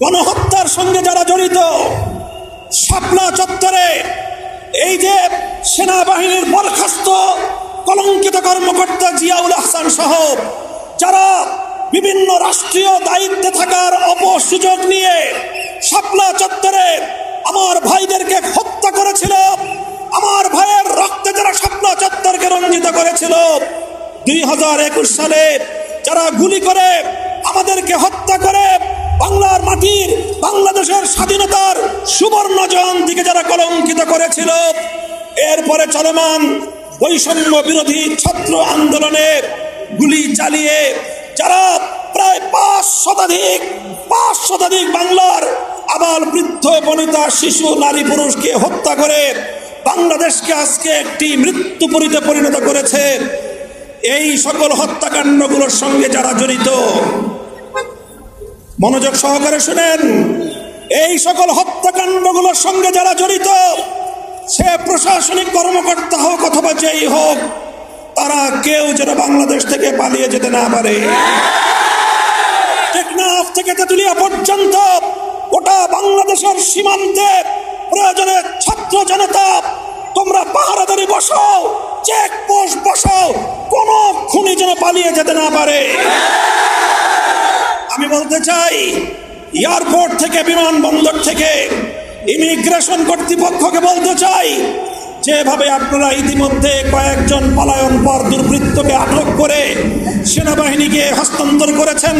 গণহত্যার সঙ্গে যারা জড়িত, শাপলা চত্বরে এই যে সেনাবাহিনীর বরখাস্ত কলঙ্কিত কর্মকর্তা জিয়াউল আহসান সহ যারা বিভিন্ন রাষ্ট্রীয় দায়িত্বে থাকার অপসুযোগ নিয়ে শাপলা চত্বরে আমার ভাইদেরকে হত্যা করেছিল, আমার ভাইয়ের রক্তে যারা শাপলা চত্বরকে রঞ্জিত করেছিল, 2021 সালে যারা গুলি করে আমাদেরকে হত্যা করে বাংলার মাটির, বাংলাদেশের স্বাধীনতার সুবর্ণ জয়ন্তীকে যারা কলঙ্কিত করেছিল, এরপরে চলমান বৈষম্য বিরোধী ছাত্র আন্দোলনে গুলি চালিয়ে যারা প্রায় 5 শতাধিক বাংলার আবাল বৃদ্ধ বনিতা শিশু নারী পুরুষকে হত্যা করে বাংলাদেশকে আজকে একটি মৃত্যুপুরীতে পরিণত করেছে, এই সকল হত্যাকাণ্ডগুলোর সঙ্গে যারা জড়িত, মনোযোগ সহকারে শুনেন, এই সকল হত্যাকাণ্ডগুলোর সঙ্গে যারা জড়িত, সে প্রশাসনিক কর্মকর্তা হোক অথবা যেই হোক, তারা কেউ যেন বাংলাদেশ থেকে পালিয়ে যেতে না পারে। টেকনাফ থেকে তেতুলিয়া পর্যন্ত ওটা বাংলাদেশের সীমান্তে প্রয়োজনে ছাত্র জনতা তোমরা পাহারাদারি বসাও, চেকপোস্ট বসাও, কোন খুনি যেন পালিয়ে যেতে না পারে। আমি বলতে চাই, এয়ারপোর্ট থেকে, বিমানবন্দর থেকে ইমিগ্রেশন কর্তৃপক্ষকে বলতে চাই, যেভাবে আপনারা ইতিমধ্যে কয়েকজন পলায়ন পর দুর্বৃত্তকে আটক করে সেনাবাহিনীকে হস্তান্তর করেছেন,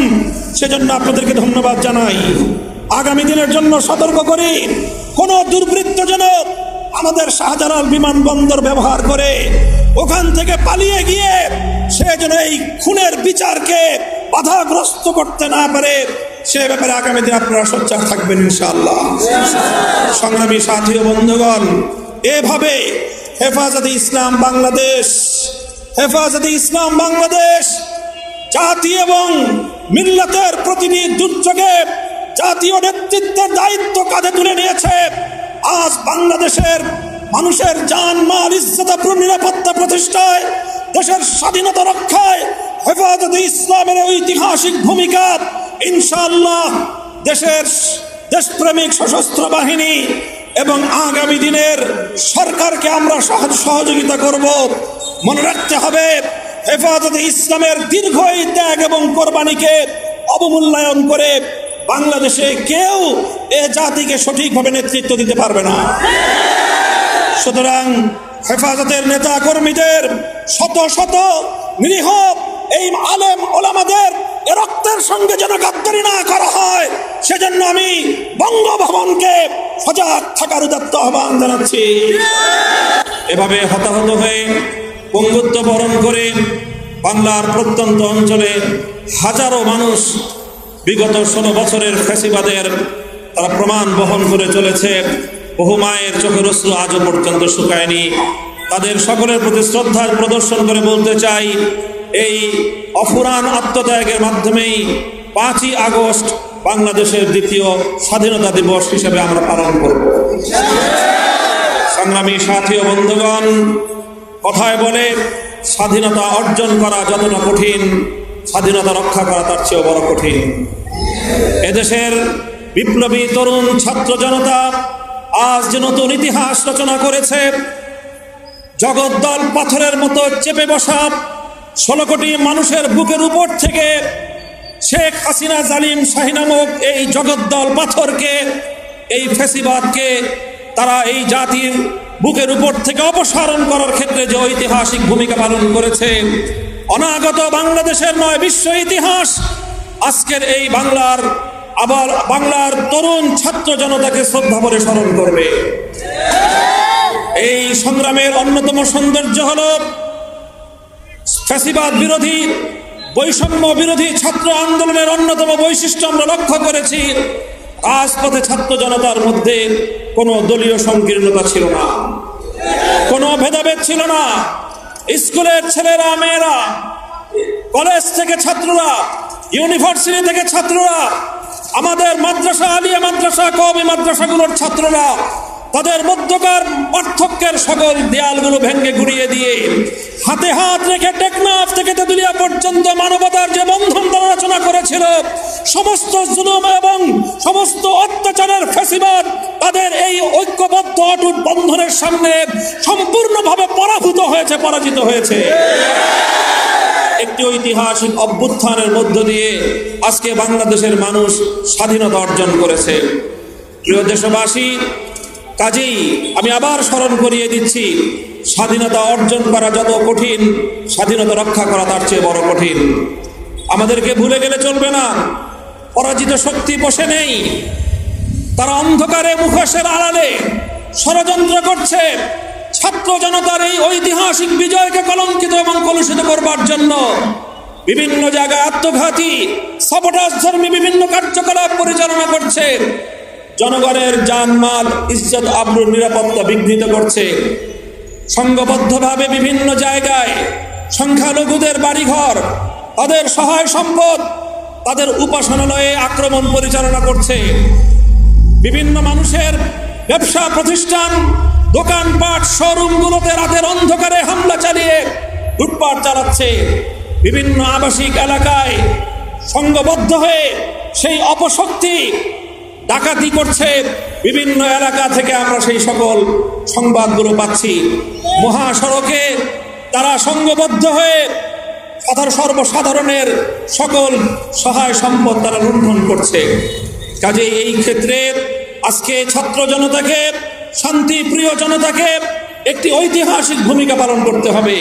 সেজন্য আপনাদেরকে ধন্যবাদ জানাই। আগামী দিনের জন্য সতর্ক করি, কোন দুর্বৃত্ত যেন আমাদের শাহজালাল বিমানবন্দর ব্যবহার করে ওখান থেকে পালিয়ে গিয়ে সে যেন এই খুনের বিচারকে বাধাগ্রস্ত করতে না পারে, সে ব্যাপারে আগামী দিন আপনারা সোচ্চার থাকবেন ইনশাআল্লাহ। সংগ্রামী সাথী ও বন্ধুগণ, এভাবে হেফাজতে ইসলাম বাংলাদেশ জাতি এবং মিল্লাতের প্রতিটি দুর্যোগে জাতীয় নেতৃত্বের দায়িত্ব কাঁধে তুলে নিয়েছে। আজ বাংলাদেশের মানুষের জান মাল ইজ্জত নিরাপত্তা প্রতিষ্ঠায়, দেশের স্বাধীনতা রক্ষায় হেফাজতে ইসলামের ঐতিহাসিক ভূমিকা ইনশাআল্লাহ দেশের দেশপ্রেমিক সশস্ত্র বাহিনী এবং আগামী দিনের সরকারকে আমরা সহযোগিতা করব। মনে রাখতে হবে, হেফাজতে ইসলামের দীর্ঘ এই ত্যাগ এবং কোরবানিকে অবমূল্যায়ন করে বাংলাদেশে কেউ এ জাতিকে সঠিকভাবে নেতৃত্ব দিতে পারবে না। সুতরাং হেফাজতের নেতা কর্মীদের শত শত নিরীহ এই আলেম ওলামাদের রক্তের সঙ্গে যেন গাদ্দারি না করা হয়, সেজন্য আমি বঙ্গভবনকে সজাগ থাকার উদাত্ত আহ্বান জানাচ্ছি। এভাবে হতাহত হয়ে পঙ্গুত্ব বরণ করে বাংলার প্রত্যন্ত অঞ্চলে হাজারো মানুষ বিগত 16 বছরের ফ্যাসিবাদের তারা প্রমাণ বহন করে চলেছে। বহু মায়ের চোখের অশ্রু আজও পর্যন্ত শুকায়নি। তাদের সকলের প্রতি শ্রদ্ধার প্রদর্শন করে বলতে চাই, এই অফুরান আত্মত্যাগের মাধ্যমেই 5ই আগস্ট বাংলাদেশের দ্বিতীয় স্বাধীনতা দিবস হিসেবে আমরা পালন করব। সংগ্রামী সাথী ও বন্ধুগণ, কথায় বলে স্বাধীনতা অর্জন করা যতটা কঠিন, স্বাধীনতা রক্ষা করা তার চেয়েও বড় কঠিন। এদেশের বিপ্লবী তরুণ ছাত্র জনতা আজ যে নতুন ইতিহাস রচনা করেছে, জগদ্দল পাথরের মতো চেপে বসা 16 কোটি মানুষের বুকের উপর থেকে শেখ হাসিনা জালিম শাহী নামক এই জগদ্দল পাথরকে, এই ফ্যাসিবাদকে তারা এই জাতির বুকের উপর থেকে অপসারণ করার ক্ষেত্রে যে ঐতিহাসিক ভূমিকা পালন করেছে, অনাগত বাংলাদেশের নয় বিশ্ব ইতিহাস আজকের এই বাংলার তরুণ ছাত্র জনতাকে শ্রদ্ধা ভরে স্মরণ করবে। এই সংগ্রামের অন্যতম সৌন্দর্য হল ফ্যাসিবাদ বিরোধী, বৈষম্য বিরোধী ছাত্র আন্দোলনের অন্যতম বৈশিষ্ট্য আমরা লক্ষ্য করেছি, রাজপথে ছাত্র জনতার মধ্যে কোনো দলীয় সংকীর্ণতা ছিল না, কোনো ভেদাভেদ ছিল না। স্কুলের ছেলেরা মেয়েরা, কলেজ থেকে ছাত্ররা, ইউনিভার্সিটি থেকে ছাত্ররা, আমাদের মাদ্রাসা, আলিয়া মাদ্রাসা, কওমি মাদ্রাসাগুলোর ছাত্ররা তাদের মধ্যকার পার্থক্যের সকল দেয়ালগুলো ভেঙে গুড়িয়ে দিয়ে হাতে হাত রেখে টেকনাফ থেকে তেতুলিয়া পর্যন্ত মানবতার যে বন্ধন তারা রচনা করেছিল, সমস্ত জুলুম এবং সমস্ত সামনে সম্পূর্ণভাবে পরাজিত হয়েছে। একটি ঐতিহাসিক অভ্যুত্থানের মধ্য দিয়ে আজকে বাংলাদেশের মানুষ স্বাধীনতা অর্জন করেছে। প্রিয় দেশবাসী, কাজেই আমি আবার স্মরণ করিয়ে দিচ্ছি, স্বাধীনতা অর্জন করা যত কঠিন, স্বাধীনতা রক্ষা করা তার চেয়ে বড় কঠিন। আমাদেরকে ভুলে গেলে চলবে না, পরাজিত শক্তি বসে নেই, তারা অন্ধকারে মুখোশের আড়ালে ষড়যন্ত্র করছে ছাত্র জনতার এই ঐতিহাসিক বিজয়কে কলঙ্কিত এবং কলুষিত করবার জন্য। বিভিন্ন জায়গায় আত্মঘাতী সাবোটাজধর্মী বিভিন্ন কার্যকলাপ পরিচালনা করছে, জনগণের জানমাল ইজ্জত আবরুর নিরাপত্তা বিঘ্নিত করছে। সংঘবদ্ধভাবে বিভিন্ন জায়গায় সংখ্যালঘুদের বাড়িঘর, তাদের সহায় সম্পদ, তাদের উপাসনালয়ে আক্রমণ পরিচালনা করছে। বিভিন্ন মানুষের ব্যবসা প্রতিষ্ঠান, দোকানপাট, শোরুমগুলোতে রাতের অন্ধকারে হামলা চালিয়ে লুটপাট চালাচ্ছে। বিভিন্ন আবাসিক এলাকায় সংঘবদ্ধ হয়ে সেই অপশক্তি ডাকাতি করছে। বিভিন্ন এলাকা থেকে আমরা সেই সকল সংবাদগুলো পাচ্ছি। মহাসড়কে তারা সংঘবদ্ধ হয়ে সর্বসাধারণের সকল সহায় সম্পদ তারা লুণ্ঠন করছে। কাজে এই ক্ষেত্রে আজকে ছাত্র জনতাকে, শান্তিপ্রিয় জনতাকে একটি ঐতিহাসিক ভূমিকা পালন করতে হবে।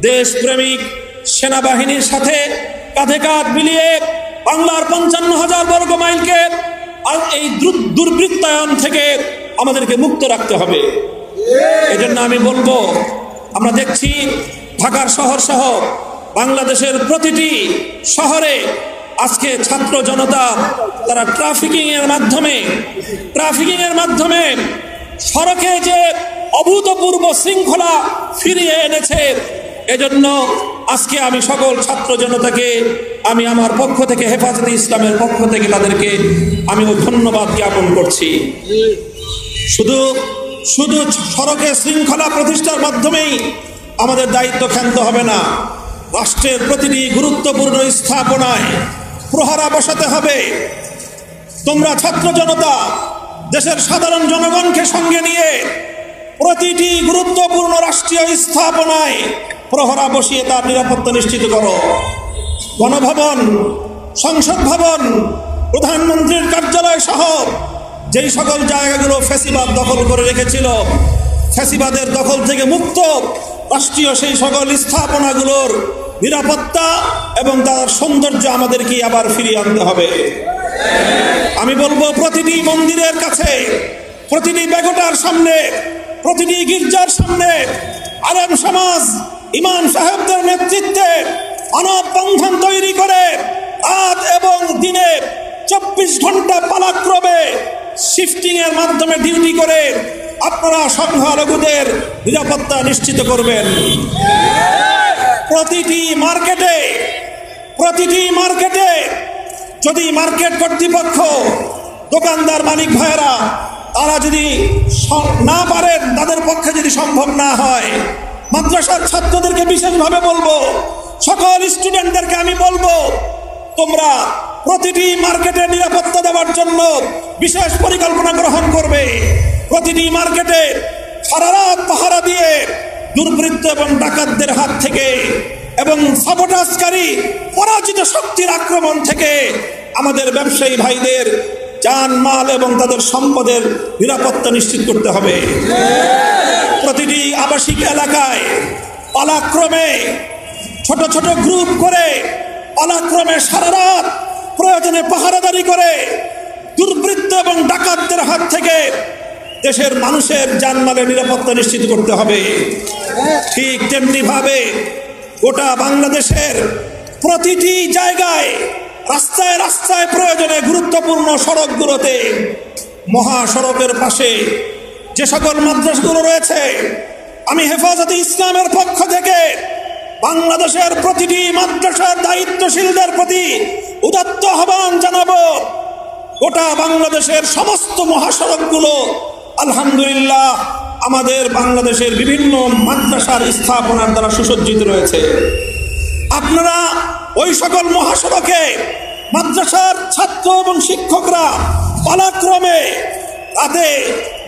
দেশপ্রেমিক সেনাবাহিনীর সাথে কাঁধে কাঁধ মিলিয়ে বাংলার 55,000 বর্গ মাইলকে এই দুর্বৃত্তায়ন থেকে আমাদেরকে মুক্ত রাখতে হবে। এজন্য আমি বলবো, আমরা দেখছি ঢাকার শহর সহ বাংলাদেশের প্রতিটি শহরে আজকে ছাত্র জনতা তারা ট্রাফিকিং এর মাধ্যমে সড়কে যে অভূতপূর্ব শৃঙ্খলা ফিরিয়ে এনেছে। এজন্য আজকে আমি সকল ছাত্র জনতাকে আমি আমার পক্ষ থেকে, হেফাজতে ইসলামের পক্ষ থেকে তাদেরকে আমি ধন্যবাদ জ্ঞাপন করছি। শুধু সড়কে শৃঙ্খলা প্রতিষ্ঠার মাধ্যমেই আমাদের দায়িত্ব ক্ষান্ত হবে না, রাষ্ট্রের প্রতিটি গুরুত্বপূর্ণ স্থাপনায় প্রহরা বসাতে হবে। তোমরা ছাত্র জনতা দেশের সাধারণ জনগণকে সঙ্গে নিয়ে প্রতিটি গুরুত্বপূর্ণ রাষ্ট্রীয় স্থাপনায় প্রহরা বসিয়ে তার নিরাপত্তা নিশ্চিত করো। গণভবন, সংসদ ভবন, প্রধানমন্ত্রীর কার্যালয় সহ যেই সকল জায়গাগুলো ফ্যাসিবাদ দখল করে রেখেছিল, ফ্যাসিবাদের দখল থেকে মুক্ত রাষ্ট্রীয় সেই সকল স্থাপনাগুলোর নিরাপত্তা এবং তার সৌন্দর্য আমাদেরকে আবার ফিরিয়ে আনতে হবে। আমি বলবো, প্রতিটি মন্দিরের কাছে, প্রতিটি বেগোটার সামনে, প্রতিটি গির্জার সামনে আলেম সমাজ, ইমাম সাহেবদের নেতৃত্বে মানববন্ধন তৈরি করে রাত এবং দিনে 24 ঘন্টা পালাক্রমে শিফটিং এর মাধ্যমে ডিউটি করে আপনারা সংখ্যালঘুদের নিরাপত্তা নিশ্চিত করবেন। প্রতিটি মার্কেটে যদি মার্কেট কর্তৃপক্ষ, দোকানদার মালিক ভাইয়েরা তারা যদি না পারেন, তাদের পক্ষে যদি সম্ভব না হয়, মাদ্রাসার ছাত্রদেরকে বিশেষভাবে বলবো, সকল স্টুডেন্টদেরকে আমি বলবো, তোমরা প্রতিটি মার্কেটে নিরাপত্তা দেওয়ার জন্য বিশেষ পরিকল্পনা গ্রহণ করবে। প্রতিটি মার্কেটে সারা রাত পাহারা দিয়ে দুর্বৃত্ত এবং ডাকাতদের হাত থেকে এবং সাবোটাজকারী পরাজিত শক্তির আক্রমণ থেকে আমাদের ব্যবসায়ী ভাইদের জানমাল এবং তাদের সম্পদের নিরাপত্তা নিশ্চিত করতে হবে। প্রতিটি আবাসিক এলাকায় পালাক্রমে ছোট ছোট গ্রুপ করে পালাক্রমে সারা রাত প্রয়োজনে পাহারাদারি করে দুর্বৃত্ত এবং ডাকাতদের হাত থেকে দেশের মানুষের জানমালের নিরাপত্তা নিশ্চিত করতে হবে। ঠিক তেমনি ভাবে গোটা বাংলাদেশের প্রতিটি জায়গায়, রাস্তায় রাস্তায়, প্রয়োজনে গুরুত্বপূর্ণ সড়কগুলোতে, মহাসড়কের পাশে যে সকল মাদ্রাসাগুলো রয়েছে, আমি হেফাজতে ইসলামের পক্ষ থেকে বাংলাদেশের প্রতিটি মাদ্রাসার দায়িত্বশীলদের প্রতি উদাত্ত আহ্বান জানাবো। গোটা বাংলাদেশের সমস্ত মহাসড়কগুলো আলহামদুলিল্লাহ আমাদের বাংলাদেশের বিভিন্ন মাদ্রাসার স্থাপনার দ্বারা সুসজ্জিত রয়েছে। আপনারা ওই সকল মহাসড়কে মাদ্রাসার ছাত্র এবং শিক্ষকরা পালাক্রমে রাতে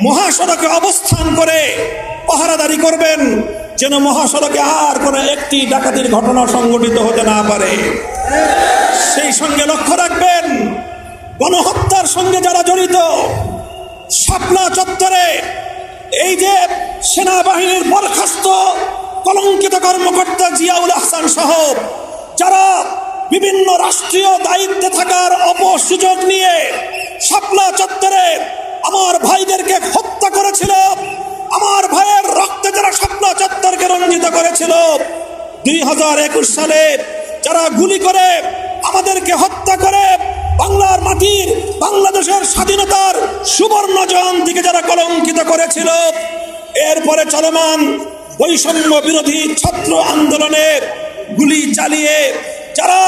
মহাসড়কে অবস্থান করে পাহারাদারি করবেন, যেন মহাসড়কে আর কোনো একটি ডাকাতির ঘটনা সংঘটিত হতে না পারে। সেই সঙ্গে লক্ষ্য রাখবেন, গণহত্যার সঙ্গে যারা জড়িত, শাপলা চত্বরে এই যে সেনাবাহিনীর বরখাস্ত কলঙ্কিত কর্মকর্তা জিয়াউল আহসান সহ যারা বিভিন্ন রাষ্ট্রীয় দায়িত্বে থাকার অপসুযোগ নিয়ে শাপলা চত্বরে আমার ভাইদেরকে হত্যা করেছিল, আমার ভাইয়ের রক্তে যারা শাপলা চত্বরকে রঞ্জিত করেছিল, 2021 সালে যারা গুলি করে আমাদেরকে হত্যা করে বাংলার মাটির, বাংলাদেশের স্বাধীনতার সুবর্ণ জয়ন্তীকে যারা কলঙ্কিত করেছিল, এরপরে চলমান বৈষম্য বিরোধী ছাত্র আন্দোলনের গুলি চালিয়ে যারা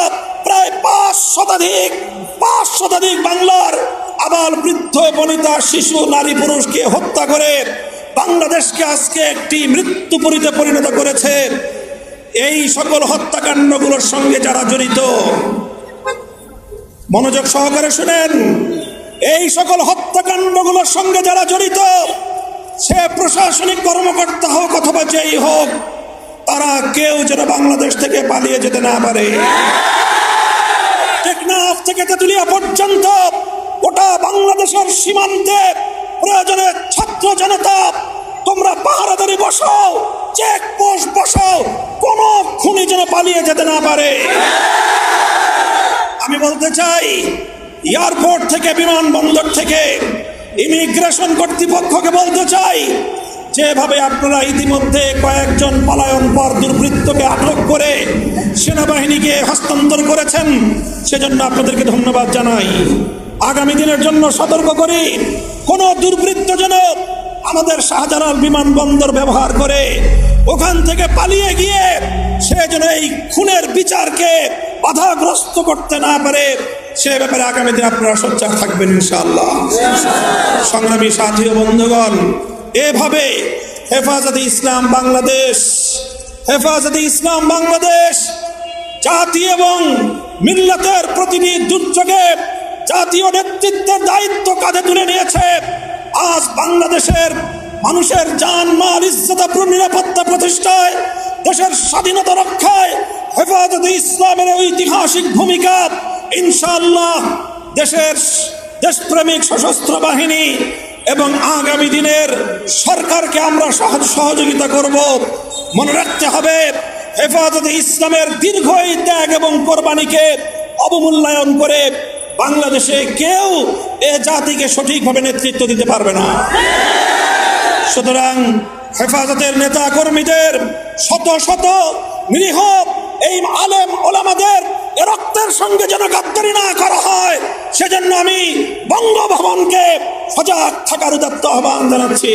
প্রায় 5 শতাধিক বাংলার আবাল বৃদ্ধ বনিতা শিশু নারী পুরুষকে হত্যা করে বাংলাদেশকে আজকে একটি মৃত্যুপুরীতে পরিণত করেছে, এই সকল হত্যাকাণ্ডগুলোর সঙ্গে যারা জড়িত, মনোযোগ সহকারে শুনেন, এই সকল হত্যাকাণ্ডগুলোর সঙ্গে যারা জড়িত, সে প্রশাসনিক কর্মকর্তা হোক অথবা যেই হোক, তারা কেউ যেন বাংলাদেশ থেকে পালিয়ে যেতে না পারে। টেকনাফ থেকে তেঁতুলিয়া পর্যন্ত গোটা বাংলাদেশের সীমান্তে প্রয়োজনে ছাত্র জনতা তোমরা পাহারাদারি বসাও, চেকপোস্ট বসাও, কোন খুনি যেন পালিয়ে যেতে না পারে। আমি বলতে চাই, এয়ারপোর্ট থেকে, বিমানবন্দর থেকে, ইমিগ্রেশন কর্তৃপক্ষকে বলতে চাই, যেভাবে আপনারা ইতিমধ্যে কয়েকজন পলায়ন পর দুর্বৃত্তকে আটক করে সেনাবাহিনীকে হস্তান্তর করেছেন, সেজন্য আপনাদেরকে ধন্যবাদ জানাই। আগামী দিনের জন্য সতর্ক করি, কোন দুর্বৃত্ত যেন আমাদের শাহজালাল বিমানবন্দর ব্যবহার করে ওখান থেকে পালিয়ে গিয়ে সে যেন এই খুনের বিচারকে বাধাগ্রস্ত করতে না পারে, সে ব্যাপারে আগামী দিনে আপনারা সোচ্চার থাকবেন ইনশাআল্লাহ। সংগ্রামী সাথী ও বন্ধুগণ, এভাবে হেফাজতে ইসলাম বাংলাদেশ জাতি এবং মিল্লাতের প্রতিটি দুর্যোগে জাতীয় নেতৃত্বের দায়িত্ব কাঁধে তুলে নিয়েছে। আজ বাংলাদেশের মানুষের জান মাল ইজ্জত নিরাপত্তা প্রতিষ্ঠায়, দেশের স্বাধীনতা রক্ষায় হেফাজতে ইসলামের ঐতিহাসিক ভূমিকা ইনশাআল্লাহ দেশের দেশপ্রেমিক সশস্ত্র বাহিনী এবং আগামী দিনের সরকারকে আমরা সহযোগিতা করব। মনে রাখতে হবে, হেফাজতে ইসলামের দীর্ঘ এই ত্যাগ এবং কোরবানিকে অবমূল্যায়ন করে বাংলাদেশে কেউ এ জাতিকে সঠিকভাবে নেতৃত্ব দিতে পারবে না। সুতরাং হেফাজতের নেতা কর্মীদের শত শত নিরীহ এই আলেম ওলামাদের রক্তের সঙ্গে যেন গাদ্দারি না করা হয়, সেজন্য আমি বঙ্গভবনকে সজাগ থাকার উদাত্ত আহ্বান জানাচ্ছি।